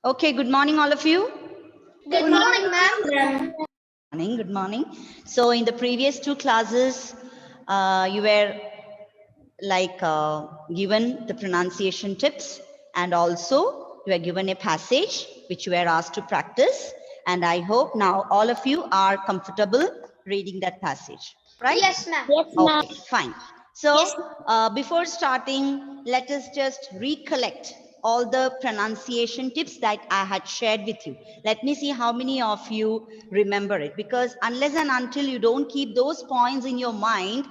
Okay, good morning, all of you. Good morning, ma'am. Good morning. So in the previous two classes, you were given the pronunciation tips, and also you were given a passage which you were asked to practice. And I hope now all of you are comfortable reading that passage, right? Yes, ma'am. Yes, ma'am. Okay, fine. So Yes. before starting, let us just recollect all the pronunciation tips that I had shared with you. Let me see how many of you remember it, because unless and until you don't keep those points in your mind,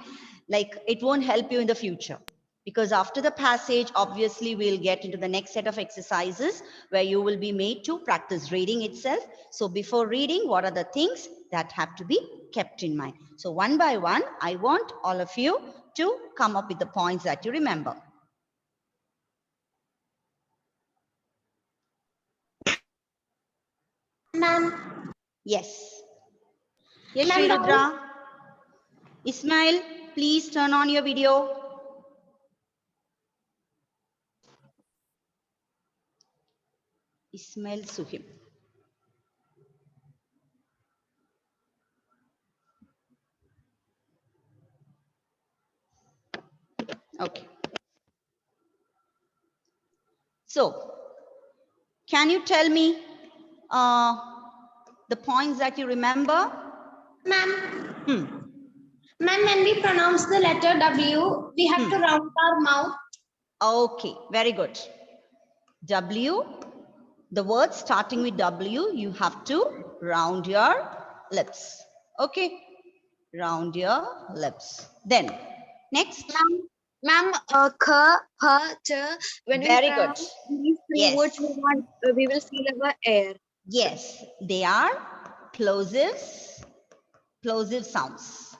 like it won't help you in the future. Because after the passage, obviously we'll get into the next set of exercises where you will be made to practice reading itself. So before reading, what are the things that have to be kept in mind? So one by one, I want all of you to come up with the points that you remember. Ma'am. Yes. Yes, Sri Ma'am, Rudra. Ismail, please turn on your video. Ismail Suhim. Okay. So, can you tell me the points that you remember? Ma'am, when we pronounce the letter W, we have to round our mouth. Okay, very good. W, the word starting with W, you have to round your lips. Okay, round your lips. Then, next. Ma'am, k, h, ch. When we Very good. pronounce these three Yes. words, we will feel our air. Yes, they are plosives, plosive sounds.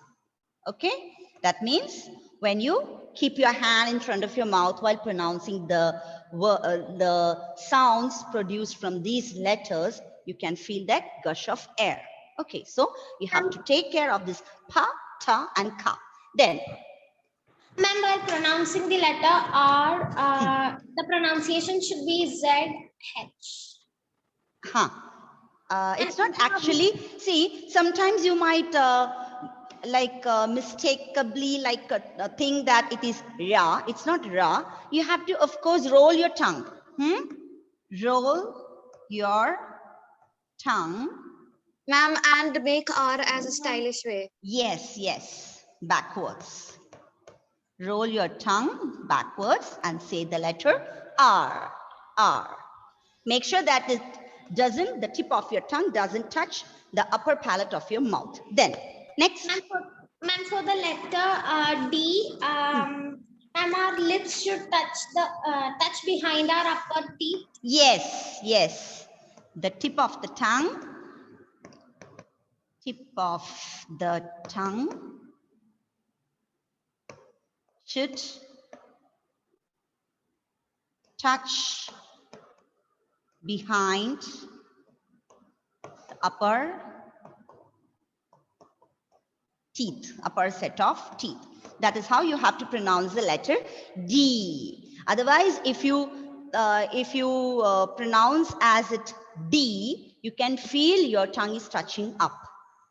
Okay, that means when you keep your hand in front of your mouth while pronouncing the sounds produced from these letters, you can feel that gush of air. Okay, so you have to take care of this pa, ta, and ka. Then, Ma'am, while pronouncing the letter R, the pronunciation should be ZH. it's not actually, see, sometimes you might mistakeably think that it is ra. It's not ra. You have to, of course, roll your tongue. Roll your tongue. Ma'am, and make R as a stylish way. Yes, yes, backwards. Roll your tongue backwards and say the letter R, R. Make sure that the tip of your tongue doesn't touch the upper palate of your mouth. Then, next. Ma'am, for the letter D, ma'am, our lips should touch behind our upper teeth. Yes, yes. The tip of the tongue should touch behind the upper set of teeth. That is how you have to pronounce the letter D. Otherwise, if you pronounce as it D, you can feel your tongue is touching up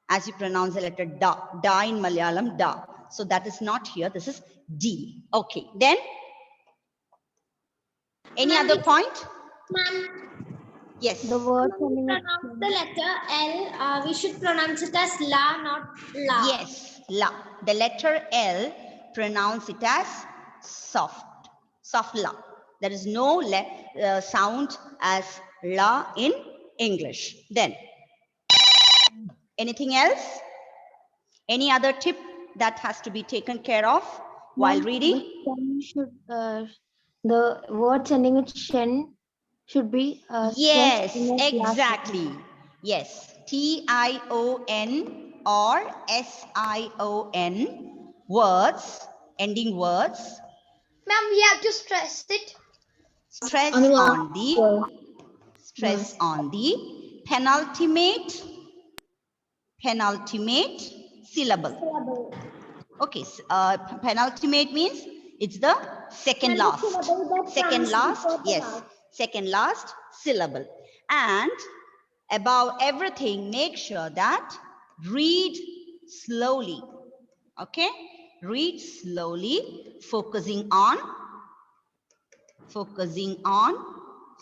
as you pronounce the letter da. Da in Malayalam, da. So that is not here. This is D. Okay. Then, any other point? Ma'am, Yes. The word when we pronounce the letter L, we should pronounce it as La, not La. Yes, la. The letter L, pronounce it as soft la. There is no sound as la in English. Then, anything else? Any other tip that has to be taken care of while reading? The words ending with shen should be Yes, stressed in a exactly. Yes, T-I-O-N or S-I-O-N words, ending words. Ma'am, we have to stress it. Stress on the penultimate syllable. Okay, penultimate means it's the second last. Second last syllable. And above everything, make sure that read slowly. Okay? Read slowly, focusing on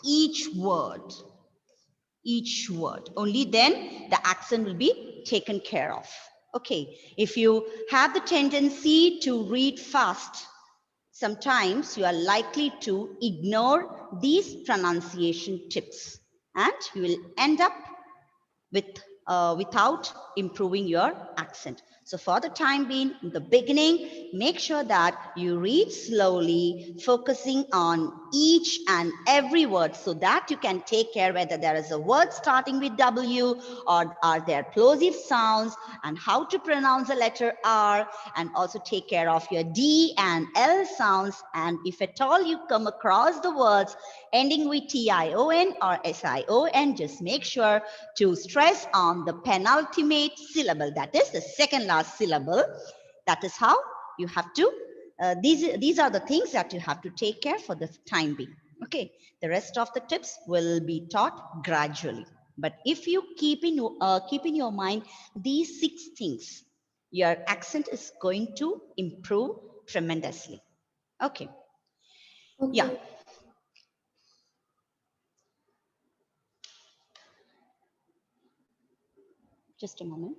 each word. Each word. Only then the accent will be taken care of. Okay. If you have the tendency to read fast, sometimes you are likely to ignore these pronunciation tips and you will end up without improving your accent. So for the time being, in the beginning, make sure that you read slowly, focusing on each and every word so that you can take care whether there is a word starting with W or are there plosive sounds and how to pronounce the letter R, and also take care of your D and L sounds. And if at all you come across the words ending with TION or SION, just make sure to stress on the penultimate syllable, that is the second last syllable. That is how you have to, these are the things that you have to take care for the time being. Okay, the rest of the tips will be taught gradually. But if you keep in your mind these 6 things, your accent is going to improve tremendously. Okay. Yeah. Just a moment.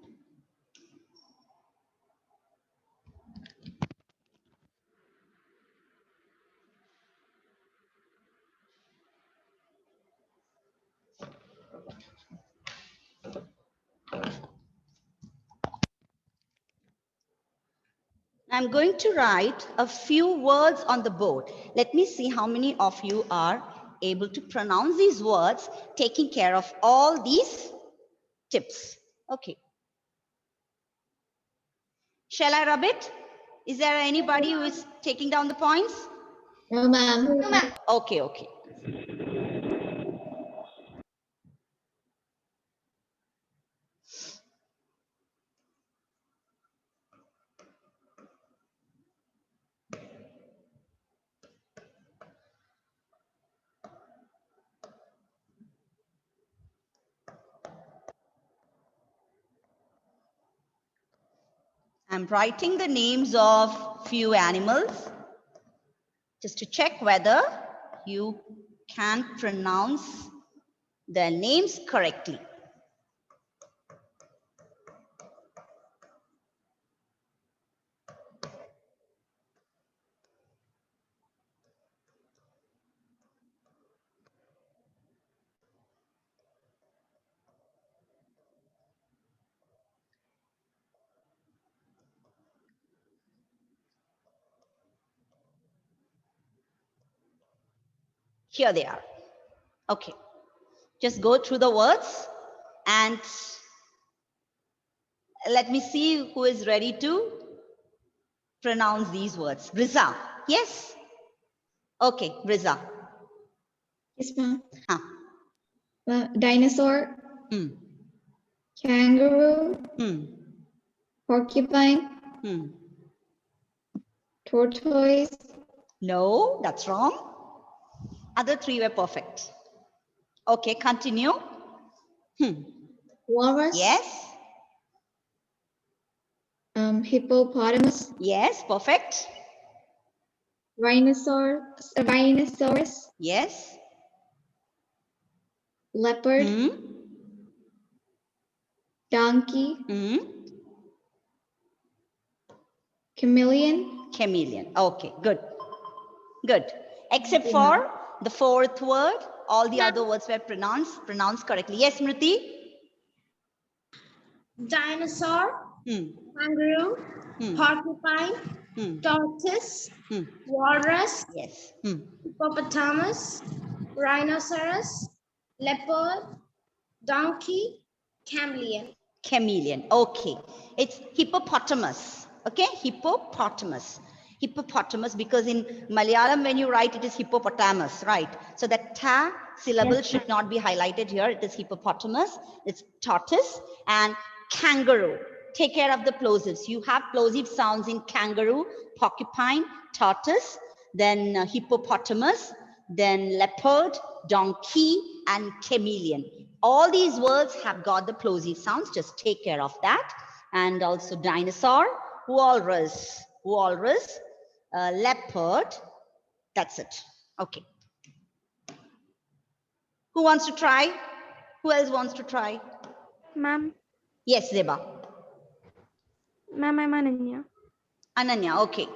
I'm going to write a few words on the board. Let me see how many of you are able to pronounce these words, taking care of all these tips. Okay. Shall I rub it? Is there anybody who is taking down the points? No, ma'am. Okay, okay. I'm writing the names of few animals just to check whether you can pronounce their names correctly. Here they are. Okay. Just go through the words and let me see who is ready to pronounce these words. Riza. Yes? Okay, Riza. Yes, ma'am. Huh. Dinosaur, Hmm. kangaroo, Hmm. porcupine, Hmm. tortoise, No, that's wrong. Other 3 were perfect. Okay, continue. Hmm. walrus, Yes. hippopotamus, Yes, perfect. rhinoceros, Yes. leopard, Hmm. donkey, Hmm. chameleon, Chameleon. Okay, good. Good. Except for the 4th word, all the other words were pronounced correctly. Yes, Smriti? Dinosaur, Hmm. kangaroo, Hmm. porcupine, Hmm. tortoise, Hmm. walrus, Yes. Hmm. hippopotamus, rhinoceros, leopard, donkey, chameleon. Chameleon. Okay. It's hippopotamus. Okay. Hippopotamus. Hippopotamus, because in Malayalam, when you write, it is hippopotamus, right? So that ta syllable should not be highlighted here. It is hippopotamus. It's tortoise and kangaroo. Take care of the plosives. You have plosive sounds in kangaroo, porcupine, tortoise, then hippopotamus, then leopard, donkey, and chameleon. All these words have got the plosive sounds. Just take care of that. And also dinosaur, walrus, leopard. That's it. Okay. Who wants to try? Who else wants to try? Ma'am, Yes, Zeba. ma'am, I'm Ananya. Ananya, okay.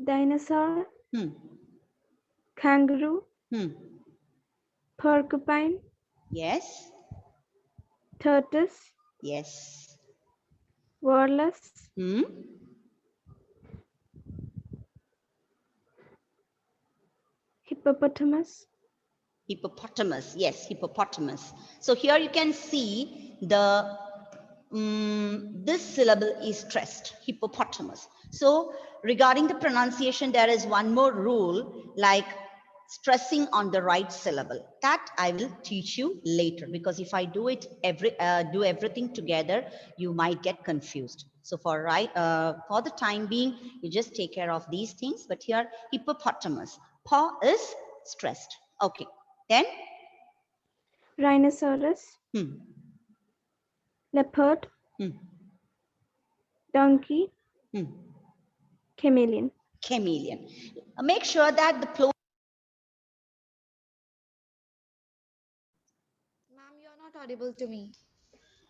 Dinosaur, Hmm. kangaroo, Hmm. porcupine, Yes. tortoise, Yes. walrus, Hmm. hippopotamus, Hippopotamus. Yes, hippopotamus. So here you can see the this syllable is stressed, hippopotamus. So regarding the pronunciation, there is one more rule, like stressing on the right syllable. That I will teach you later, because if I do it do everything together, you might get confused. So for the time being, you just take care of these things. But here, hippopotamus, paw is stressed. Okay, then rhinoceros, leopard, hmm. donkey, chameleon. Chameleon. Make sure that the Ma'am, you are not audible to me.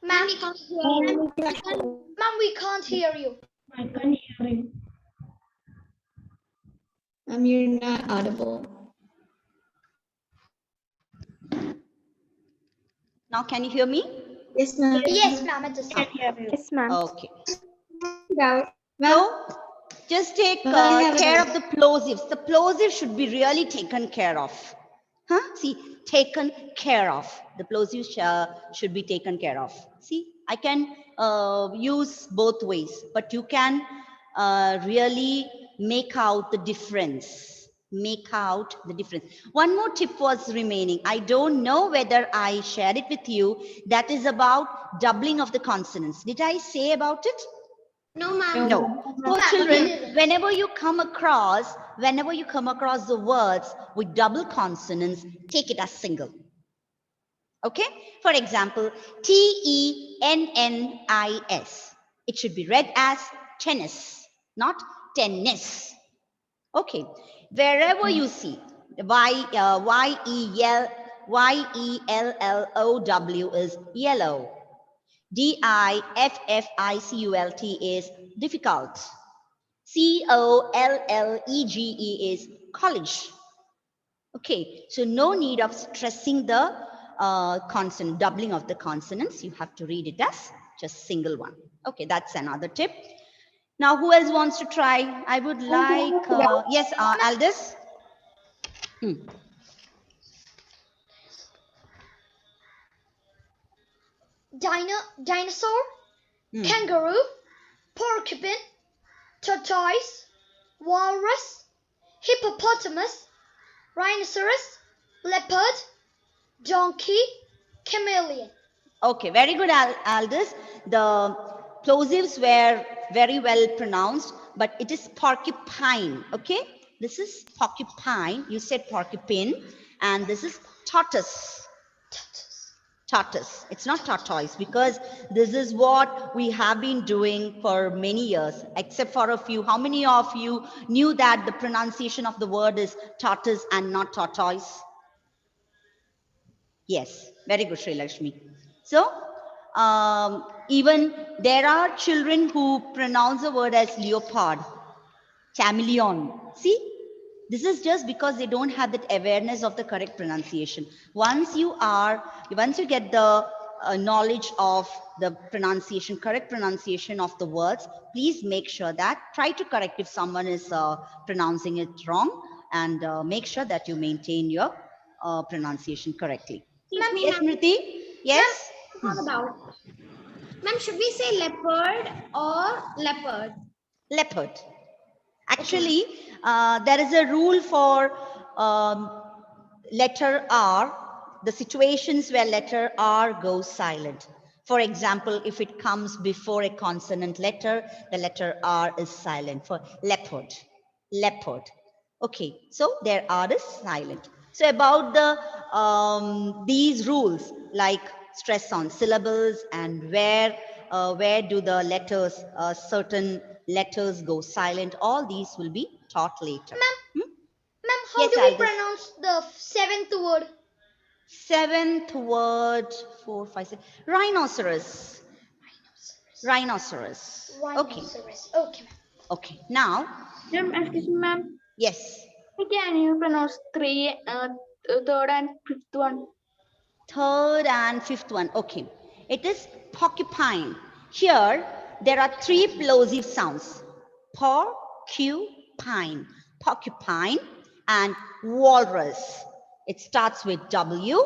Ma'am, we can't hear you. Ma'am, we can't hear you. I can't hear you. Ma'am, you're not audible. now can you hear me? Yes, ma'am. Yes, ma'am, it is. Yes, ma'am. Okay. Ma'am, So just take Ma'am, I have care a- of the plosives. The plosive should be really taken care of. Huh? See, taken care of. The plosives should be taken care of. See, I can use both ways, but you can really make out the difference. Make out the difference. One more tip was remaining. I don't know whether I shared it with you. That is about doubling of the consonants. Did I say about it? No, ma'am. No. So ma'am, children, we didn't. whenever you come across the words with double consonants, take it as single. Okay? For example, tennis. It should be read as tennis, not tennis. Okay. Wherever you see YELLOW is yellow. DIFFICULT is difficult. COLLEGE is college. Okay, so no need of stressing the consonant, doubling of the consonants. You have to read it as just single one. Okay, that's another tip. Now, who else wants to try? I would like, yes, Aldous. Dinosaur, kangaroo, porcupine, tortoise, walrus, hippopotamus, rhinoceros, leopard, donkey, chameleon. Okay, very good, Aldous. The plosives were very well pronounced, but it is porcupine. Okay, this is porcupine. You said porcupine, and this is tortoise. Tortoise. It's not tortoise, because this is what we have been doing for many years, except for a few. How many of you knew that the pronunciation of the word is tortoise and not tortoise? Yes, very good, Sri Lakshmi. So, even there are children who pronounce the word as leopard, chameleon. See, this is just because they don't have that awareness of the correct pronunciation. Once you get the knowledge of the pronunciation, correct pronunciation of the words, please make sure that, try to correct if someone is pronouncing it wrong, and make sure that you maintain your pronunciation correctly. Ma'am, Yes, Smriti? Yes? What about? Ma'am, should we say leopard or leopard? Leopard. Actually, there is a rule for letter R, the situations where letter R goes silent. For example, if it comes before a consonant letter, the letter R is silent. For leopard, leopard. Okay, so their R is silent. So about the these rules like stress on syllables and where do the letters certain letters go silent, all these will be taught later. Ma'am, how Yes, do we Aldous. pronounce the seventh word? Seventh word, 4, 5, 6. Rhinoceros. Rhinoceros. Okay. Rhinoceros. Okay, ma'am. Okay. Now, Ma'am, excuse me, ma'am. yes. Can you pronounce three, third and fifth one? Third and fifth one. Okay. It is porcupine. Here, there are three plosive sounds. Porcupine, porcupine, and walrus. It starts with W.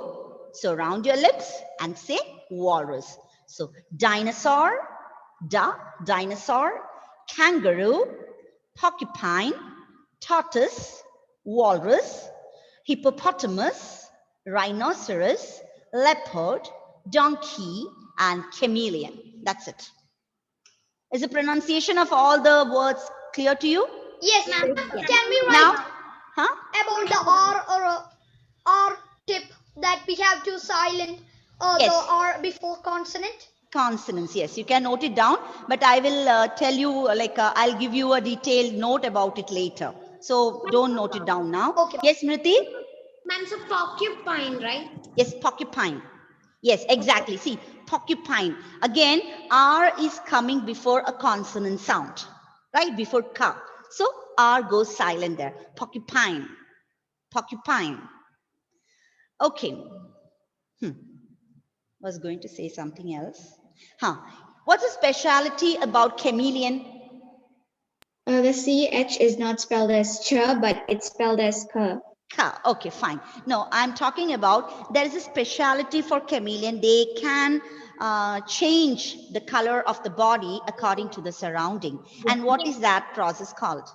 So round your lips and say walrus. So dinosaur, dinosaur, kangaroo, porcupine, tortoise, walrus, hippopotamus, rhinoceros, leopard, donkey, and chameleon. That's it. Is the pronunciation of all the words clear to you? Yes, ma'am. Yes. Can we Now, write huh? about the R or R tip that we have to silent Yes. the R before consonant? Consonants, yes, you can note it down, but I will tell you, I'll give you a detailed note about it later. So don't note it down now. Okay. Yes, Smriti? Ma'am, so porcupine, right? Yes, porcupine. Yes, exactly. See, porcupine. Again, R is coming before a consonant sound, right? Before ka. So R goes silent there. Porcupine. Porcupine. Okay. Was going to say something else. What's the speciality about chameleon? The CH is not spelled as ch, but it's spelled as k. Ka. Okay, fine. No, I'm talking about there is a speciality for chameleon. They can change the color of the body according to the surrounding. And what is that process called?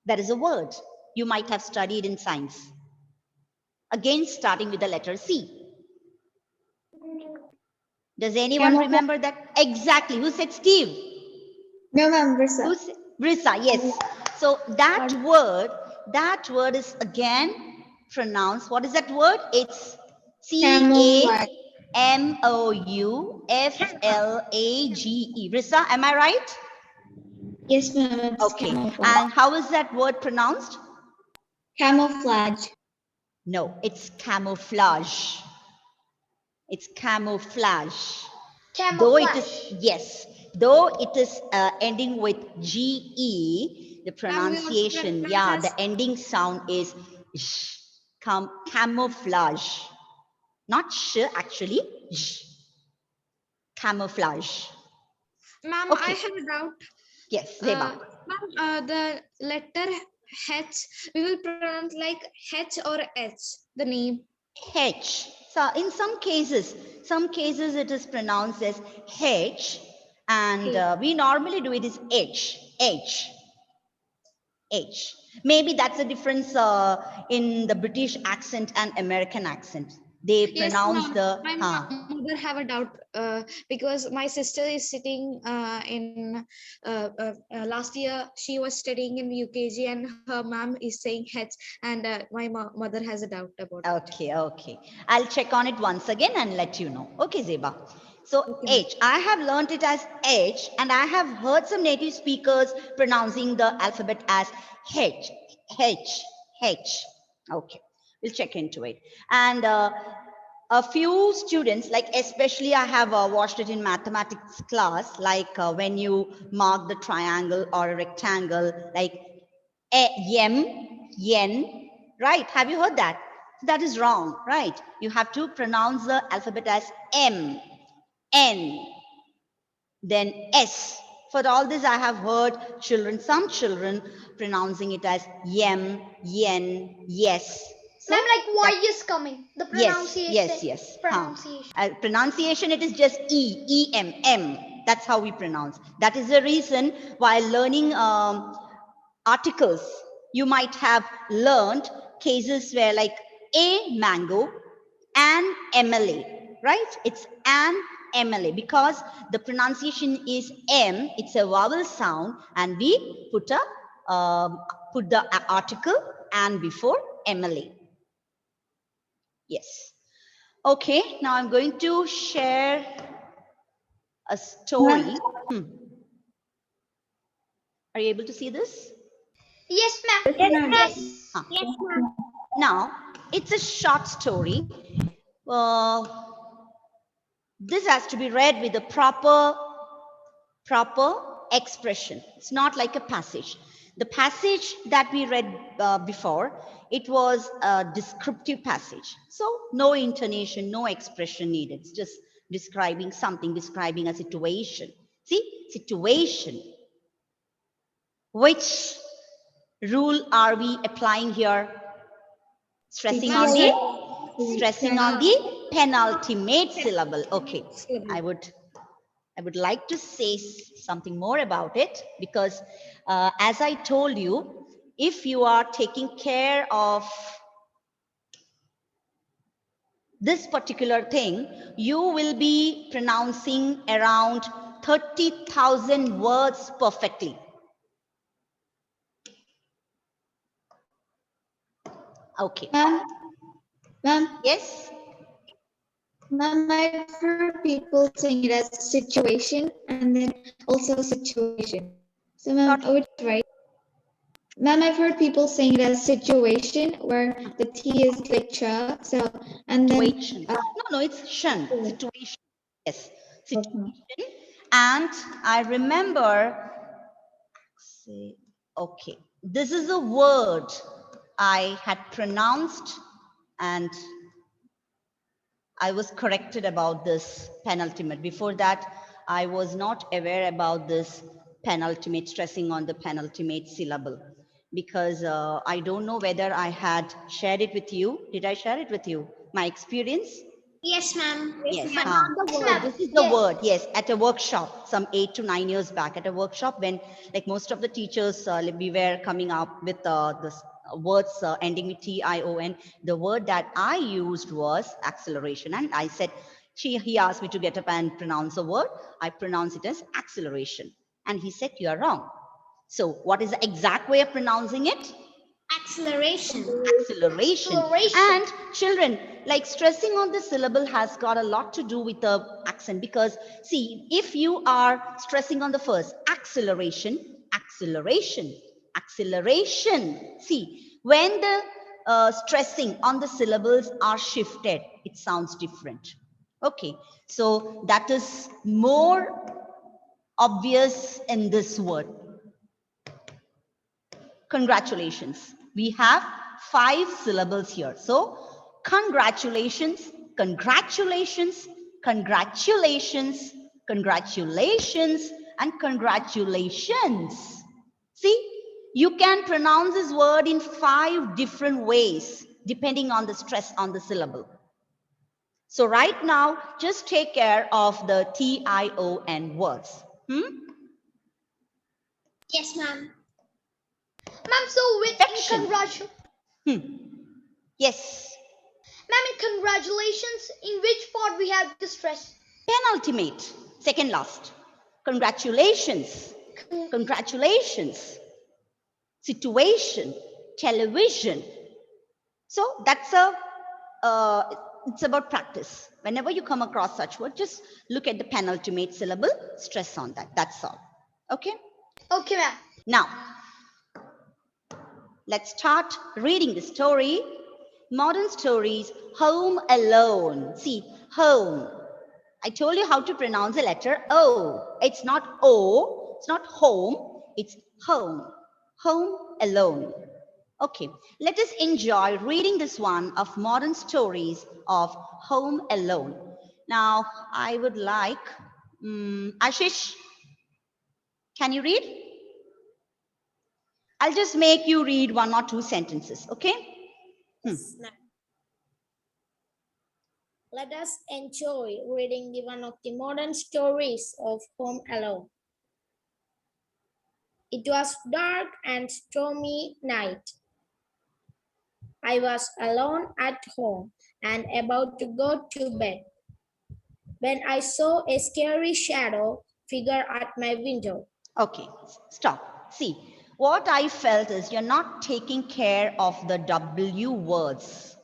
That is a word you might have studied in science. Again, starting with the letter C. Does anyone remember that? Exactly. Who said Steve? No, ma'am, Brisa. Who's Brisa? Yes. So that word is again pronounced. What is that word? It's Camouflage. CAMOUFLAGE. Brisa, am I right? Yes, ma'am, it's Okay. camouflage. And how is that word pronounced? Camouflage. No, it's camouflage. It's camouflage. Though it is, yes, though it is ending with GE, the pronunciation, yeah, the ending sound is sh, camouflage. Not sh, actually, sh, camouflage. Ma'am, Okay. I have a doubt. Yes, Zeba. Ma'am, the letter H, we will pronounce like H or H, the name. H. So in some cases it is pronounced as H, and we normally do it as H. Maybe that's the difference in the British accent and American accent. They pronounce Ma'am. My mother have a doubt because my sister is sitting in last year she was studying in UKG and her mom is saying H, and my mother has a doubt about it. Okay. I'll check on it once again and let you know. Okay, Zeba. So Okay. H, I have learned it as H, and I have heard some native speakers pronouncing the alphabet as H. Okay, we'll check into it. And a few students, like especially I have watched it in mathematics class, like when you mark the triangle or a rectangle, like yen, right? Have you heard that? That is wrong, right? You have to pronounce the alphabet as M, N, then S. For all this, I have heard some children pronouncing it as yem, yen, yes. So, Ma'am, like Y is coming. The pronunciation. Yes. Pronunciation. Pronunciation, it is just M. That's how we pronounce. That is the reason while learning articles, you might have learned cases where like a mango, an MLA, right? It's an MLA because the pronunciation is M, it's a vowel sound, and we put the article and before MLA. Yes. Okay, now I'm going to share a story. Are you able to see this? Yes, ma'am. Yes, ma'am. Yes. Huh. Yes, ma'am. Now, it's a short story. Uh, this has to be read with a proper expression. It's not like a passage. The passage that we read before, it was a descriptive passage. So no intonation, no expression needed. It's just describing something, describing a situation. See, situation. Which rule are we applying here? Stressing on the penultimate syllable. Okay, I would like to say something more about it, because as I told you, if you are taking care of this particular thing, you will be pronouncing around 30,000 words perfectly. Okay. Ma'am, Yes. ma'am, I've heard people saying it as situation and then also situation. So, ma'am, Sorry. which right? Ma'am, I've heard people saying it as situation where the T is like cha, so and then Situation. No, it's shun. Situation. Yes. Situation. And I remember, say, okay, this is a word I had pronounced, and I was corrected about this penultimate. Before that, I was not aware about this penultimate, stressing on the penultimate syllable, because I don't know whether I had shared it with you. Did I share it with you? My experience? Yes, ma'am. Yes. But not the So word. this is the word. Yes, at a workshop, some 8 to 9 years back, at a workshop, when like most of the teachers, we were coming up with the words ending with TION. The word that I used was acceleration, and I said, he asked me to get up and pronounce a word. I pronounced it as acceleration, and he said, you are wrong. So what is the exact way of pronouncing it? Acceleration. Acceleration. And children, like stressing on the syllable has got a lot to do with the accent, because see, if you are stressing on the first acceleration, acceleration, acceleration, see, when the stressing on the syllables are shifted, it sounds different. Okay, so that is more obvious in this word. Congratulations. We have 5 syllables here. So, congratulations, congratulations, congratulations, congratulations, and congratulations. See, you can pronounce this word in 5 different ways, depending on the stress on the syllable. So right now, just take care of the TION words. Yes, ma'am. Ma'am, so with Yes. Ma'am, in congratulations, in which part we have to stress? Penultimate, second last. Congratulations. Congratulations. Situation, television. So that's it's about practice. Whenever you come across such word, just look at the penultimate syllable, stress on that. That's all. Okay? Okay, ma'am. Now, let's start reading the story. Modern stories, Home Alone. See, home. I told you how to pronounce the letter O. It's not O, it's not home, it's home. Home Alone. Okay, let us enjoy reading this one of modern stories of Home Alone. Now, I would like, Ashish, can you read? I'll just make you read 1 or 2 sentences, okay? Yes, ma'am. Let us enjoy reading the one of the modern stories of Home Alone. It was dark and stormy night. I was alone at home and about to go to bed when I saw a scary shadow figure at my window. Okay, stop. See, what I felt is you're not taking care of the W words.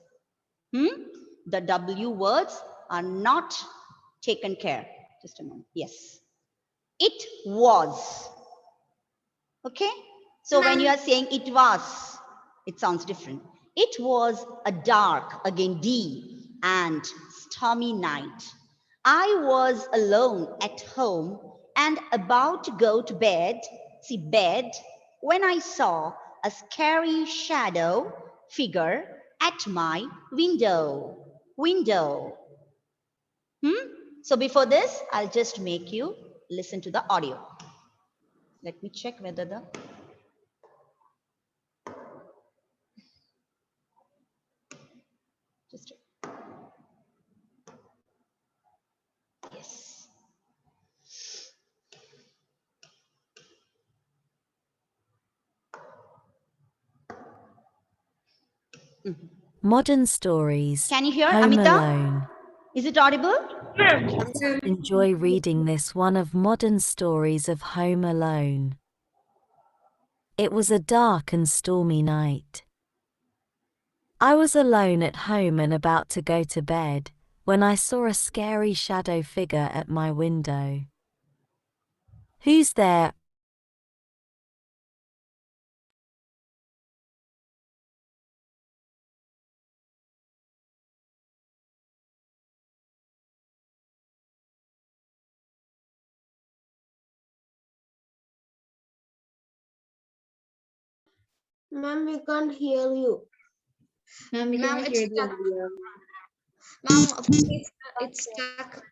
The W words are not taken care. Just a moment. Yes. It was. Okay. So when you are saying it was, it sounds different. It was a dark, again D, and stormy night. I was alone at home and about to go to bed, see bed, when I saw a scary shadow figure at my window. Window. So before this, I'll just make you listen to the audio. Let me check whether the just yes. Modern Stories. Can you hear Home Amita? Alone. Is it audible? Enjoy reading this one of Modern Stories of Home Alone. It was a dark and stormy night. I was alone at home and about to go to bed when I saw a scary shadow figure at my window. Who's there? Ma'am, we can't hear you. Ma'am, we Ma'am, cannot it's hear the stuck. audio. Ma'am, please, it's stuck.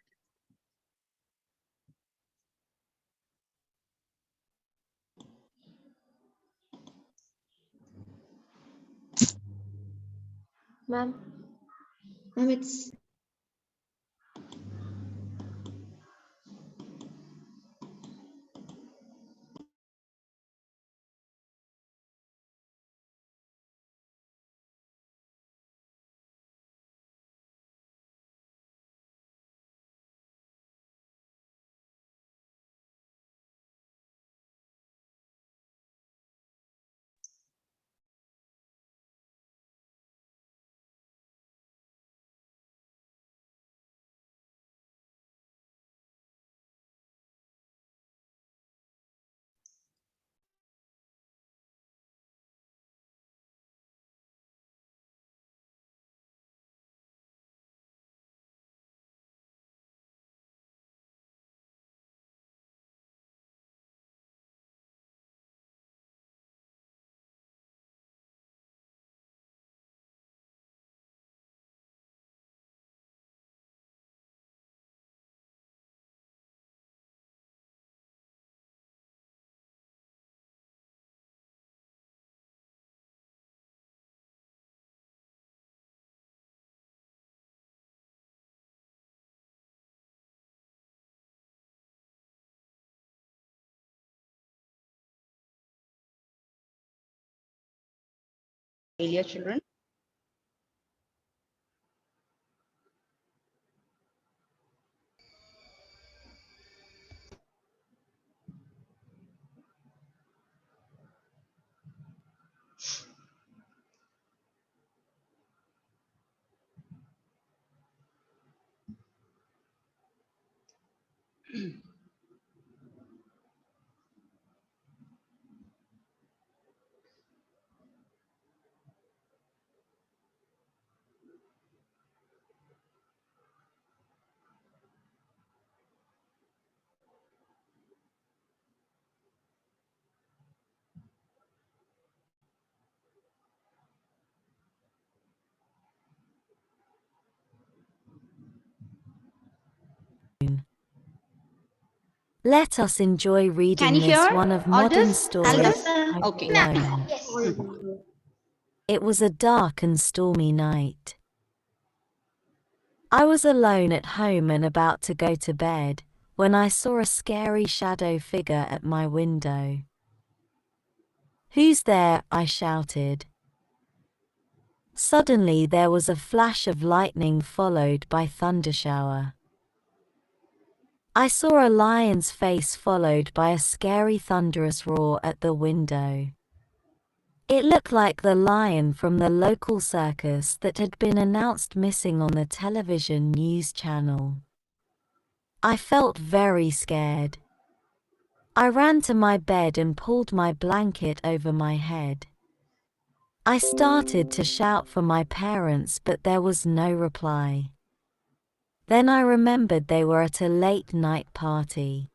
Ma'am. Ma'am, it's Failure children. Let us enjoy Can reading you this hear one of Modern Aldous? Stories. Aldous? Home Okay. Alone. yes. It was a dark and stormy night. I was alone at home and about to go to bed when I saw a scary shadow figure at my window. Who's there? I shouted. Suddenly there was a flash of lightning followed by thundershower. I saw a lion's face followed by a scary thunderous roar at the window. It looked like the lion from the local circus that had been announced missing on the television news channel. I felt very scared. I ran to my bed and pulled my blanket over my head. I started to shout for my parents, but there was no reply. Then I remembered they were at a late-night party.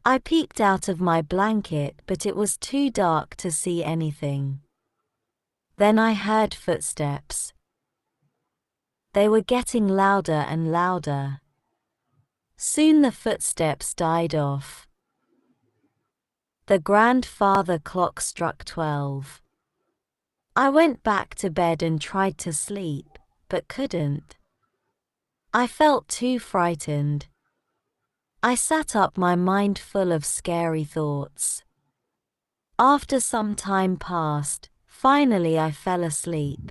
I peeked out of my blanket, but it was too dark to see anything. Then I heard footsteps. They were getting louder and louder. Soon the footsteps died off. The grandfather clock struck 12. I went back to bed and tried to sleep, but couldn't. I felt too frightened. I sat up, my mind full of scary thoughts. After some time passed, finally I fell asleep.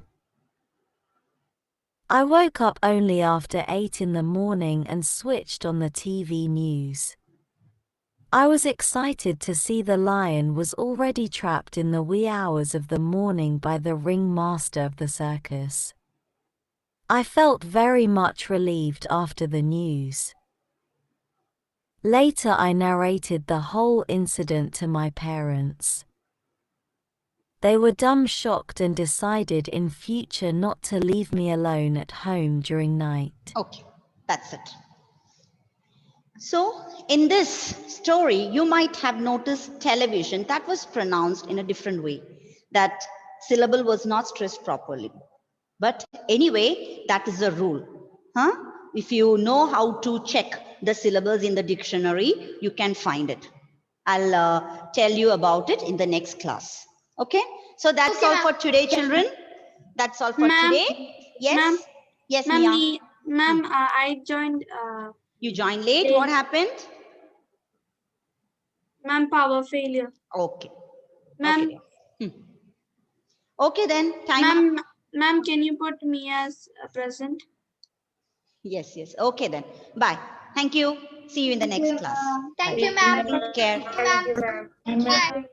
I woke up only after 8 in the morning and switched on the TV news. I was excited to see the lion was already trapped in the wee hours of the morning by the ringmaster of the circus. I felt very much relieved after the news. Later I narrated the whole incident to my parents. They were dumb-shocked and decided in future not to leave me alone at home during night. Okay, that's it. So, in this story, you might have noticed television that was pronounced in a different way. That syllable was not stressed properly. But anyway, that is a rule. Huh? If you know how to check the syllables in the dictionary, you can find it. I'll tell you about it in the next class. Okay? So that's all for today, children. That's all for Ma'am, today. Yes? Yes, ma'am, Mia. I joined, You joined late. late. What happened? Ma'am, power failure. Okay. Ma'am, Okay. Okay then. Time up. ma'am, can you put me as a present? Yes, yes. Okay then. Bye. Thank you. See you in the next class. Thank Bye. you, ma'am. Take care. Thank you, ma'am. Bye.